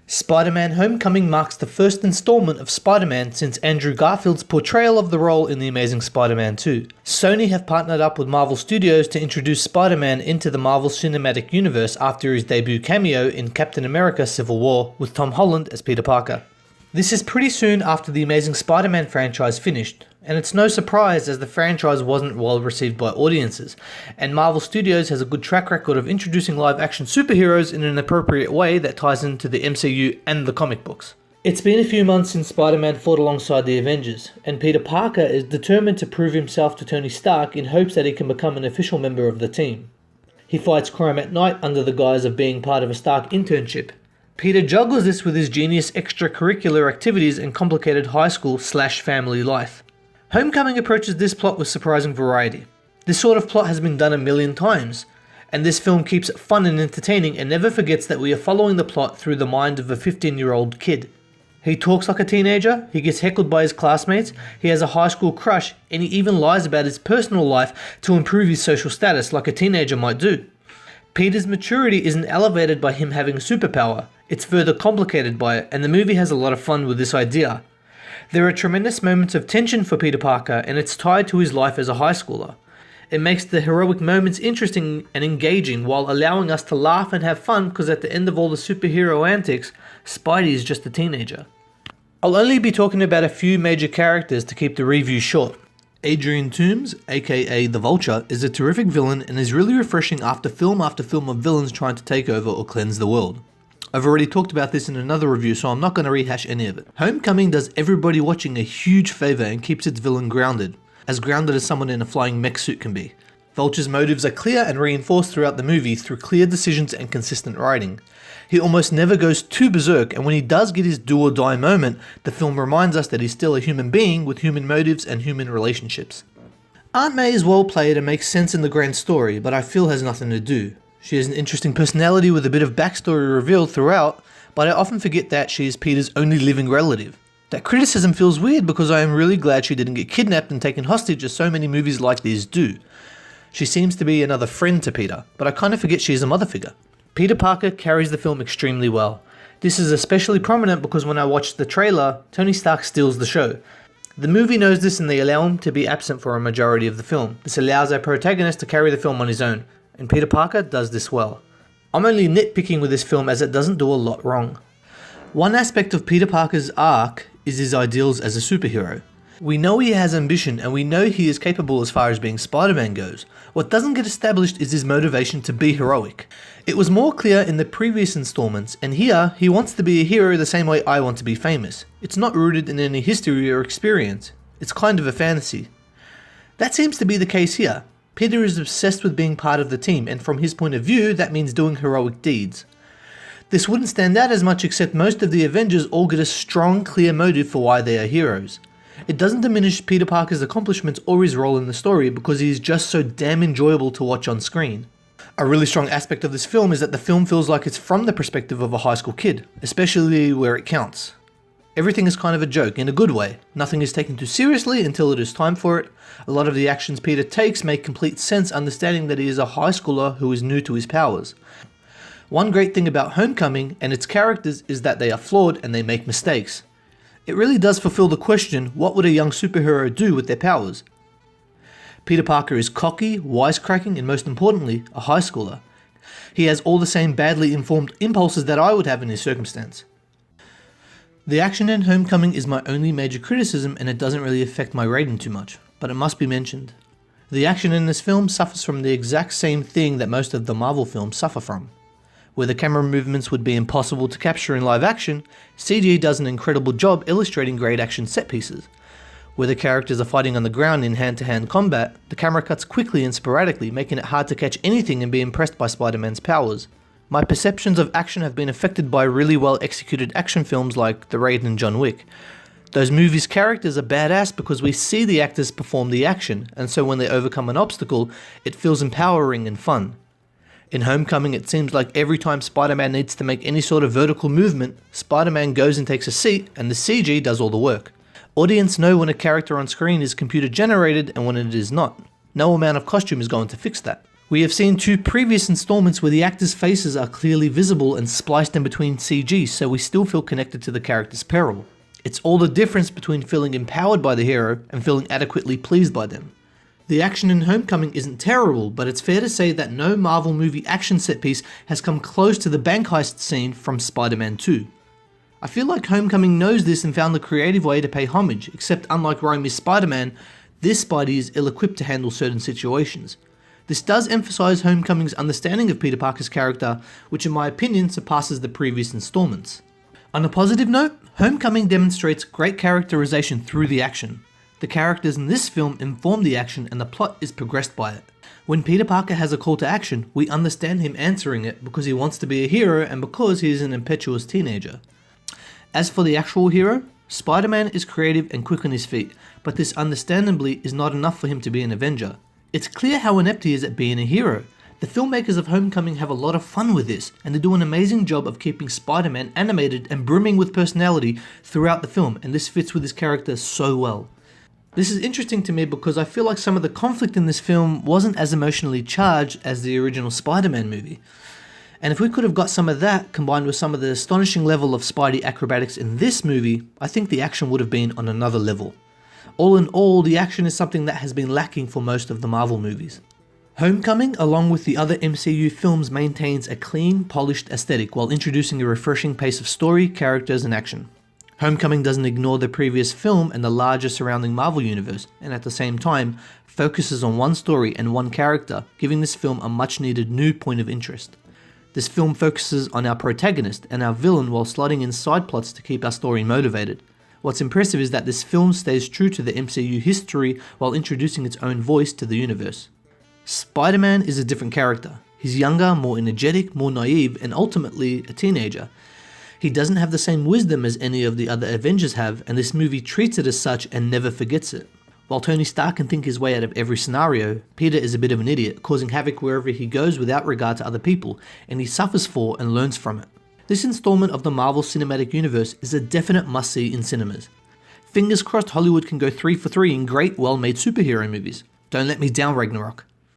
Spider-Man Homecoming marks the first installment of Spider-Man since Andrew Garfield's portrayal of the role in The Amazing Spider-Man 2. Sony have partnered up with Marvel Studios to introduce Spider-Man into the Marvel Cinematic Universe after his debut cameo in Captain America: Civil War with Tom Holland as Peter Parker. This is pretty soon after the Amazing Spider-Man franchise finished, and it's no surprise as the franchise wasn't well received by audiences, and Marvel Studios has a good track record of introducing live-action superheroes in an appropriate way that ties into the MCU and the comic books. It's been a few months since Spider-Man fought alongside the Avengers, and Peter Parker is determined to prove himself to Tony Stark in hopes that he can become an official member of the team. He fights crime at night under the guise of being part of a Stark internship. Peter juggles this with his genius extracurricular activities and complicated high school/family life. Homecoming approaches this plot with surprising variety. This sort of plot has been done a million times, and this film keeps it fun and entertaining and never forgets that we are following the plot through the mind of a 15-year-old kid. He talks like a teenager, he gets heckled by his classmates, he has a high school crush, and he even lies about his personal life to improve his social status like a teenager might do. Peter's maturity isn't elevated by him having a superpower, it's further complicated by it, and the movie has a lot of fun with this idea. There are tremendous moments of tension for Peter Parker, and it's tied to his life as a high schooler. It makes the heroic moments interesting and engaging while allowing us to laugh and have fun because at the end of all the superhero antics, Spidey is just a teenager. I'll only be talking about a few major characters to keep the review short. Adrian Toomes, aka the Vulture, is a terrific villain and is really refreshing after film of villains trying to take over or cleanse the world. I've already talked about this in another review, so I'm not going to rehash any of it. Homecoming does everybody watching a huge favour and keeps its villain grounded as someone in a flying mech suit can be. Vulture's motives are clear and reinforced throughout the movie through clear decisions and consistent writing. He almost never goes too berserk, and when he does get his do or die moment, the film reminds us that he's still a human being with human motives and human relationships. Aunt May is well played and makes sense in the grand story, but I feel has nothing to do. She has an interesting personality with a bit of backstory revealed throughout, but I often forget that she is Peter's only living relative. That criticism feels weird because I am really glad she didn't get kidnapped and taken hostage as so many movies like these do. She seems to be another friend to Peter, but I kind of forget she is a mother figure. Peter Parker carries the film extremely well. This is especially prominent because when I watched the trailer, Tony Stark steals the show. The movie knows this and they allow him to be absent for a majority of the film. This allows our protagonist to carry the film on his own, and Peter Parker does this well. I'm only nitpicking with this film as it doesn't do a lot wrong. One aspect of Peter Parker's arc is his ideals as a superhero. We know he has ambition and we know he is capable as far as being Spider-Man goes. What doesn't get established is his motivation to be heroic. It was more clear in the previous installments, and here he wants to be a hero the same way I want to be famous. It's not rooted in any history or experience. It's kind of a fantasy. That seems to be the case here. Peter is obsessed with being part of the team, and from his point of view, that means doing heroic deeds. This wouldn't stand out as much except most of the Avengers all get a strong, clear motive for why they are heroes. It doesn't diminish Peter Parker's accomplishments or his role in the story because he is just so damn enjoyable to watch on screen. A really strong aspect of this film is that the film feels like it's from the perspective of a high school kid, especially where it counts. Everything is kind of a joke, in a good way. Nothing is taken too seriously until it is time for it. A lot of the actions Peter takes make complete sense, understanding that he is a high schooler who is new to his powers. One great thing about Homecoming and its characters is that they are flawed and they make mistakes. It really does fulfill the question, what would a young superhero do with their powers? Peter Parker is cocky, wisecracking, and most importantly, a high schooler. He has all the same badly informed impulses that I would have in his circumstance. The action in Homecoming is my only major criticism and it doesn't really affect my rating too much, but it must be mentioned. The action in this film suffers from the exact same thing that most of the Marvel films suffer from. Where the camera movements would be impossible to capture in live action, CG does an incredible job illustrating great action set pieces. Where the characters are fighting on the ground in hand-to-hand combat, the camera cuts quickly and sporadically, making it hard to catch anything and be impressed by Spider-Man's powers. My perceptions of action have been affected by really well executed action films like The Raid and John Wick. Those movies' characters are badass because we see the actors perform the action, and so when they overcome an obstacle, it feels empowering and fun. In Homecoming, it seems like every time Spider-Man needs to make any sort of vertical movement, Spider-Man goes and takes a seat and the CG does all the work. Audience know when a character on screen is computer generated and when it is not. No amount of costume is going to fix that. We have seen 2 previous installments where the actors' faces are clearly visible and spliced in between CG, so we still feel connected to the character's peril. It's all the difference between feeling empowered by the hero and feeling adequately pleased by them. The action in Homecoming isn't terrible, but it's fair to say that no Marvel movie action set piece has come close to the bank heist scene from Spider-Man 2. I feel like Homecoming knows this and found the creative way to pay homage, except unlike Raimi's Spider-Man, this Spidey is ill-equipped to handle certain situations. This does emphasize Homecoming's understanding of Peter Parker's character, which in my opinion surpasses the previous installments. On a positive note, Homecoming demonstrates great characterization through the action. The characters in this film inform the action and the plot is progressed by it. When Peter Parker has a call to action, we understand him answering it because he wants to be a hero and because he is an impetuous teenager. As for the actual hero, Spider-Man is creative and quick on his feet, but this understandably is not enough for him to be an Avenger. It's clear how inept he is at being a hero. The filmmakers of Homecoming have a lot of fun with this, and they do an amazing job of keeping Spider-Man animated and brimming with personality throughout the film, and this fits with his character so well. This is interesting to me because I feel like some of the conflict in this film wasn't as emotionally charged as the original Spider-Man movie. And if we could have got some of that combined with some of the astonishing level of Spidey acrobatics in this movie, I think the action would have been on another level. All in all, the action is something that has been lacking for most of the Marvel movies. Homecoming, along with the other MCU films, maintains a clean, polished aesthetic while introducing a refreshing pace of story, characters, and action. Homecoming doesn't ignore the previous film and the larger surrounding Marvel universe, and at the same time, focuses on one story and one character, giving this film a much needed new point of interest. This film focuses on our protagonist and our villain while slotting in side plots to keep our story motivated. What's impressive is that this film stays true to the MCU history while introducing its own voice to the universe. Spider-Man is a different character. He's younger, more energetic, more naive, and ultimately a teenager. He doesn't have the same wisdom as any of the other Avengers have, and this movie treats it as such and never forgets it. While Tony Stark can think his way out of every scenario, Peter is a bit of an idiot, causing havoc wherever he goes without regard to other people, and he suffers for and learns from it. This installment of the Marvel Cinematic Universe is a definite must-see in cinemas. Fingers crossed Hollywood can go 3 for 3 in great, well-made superhero movies. Don't let me down, Ragnarok.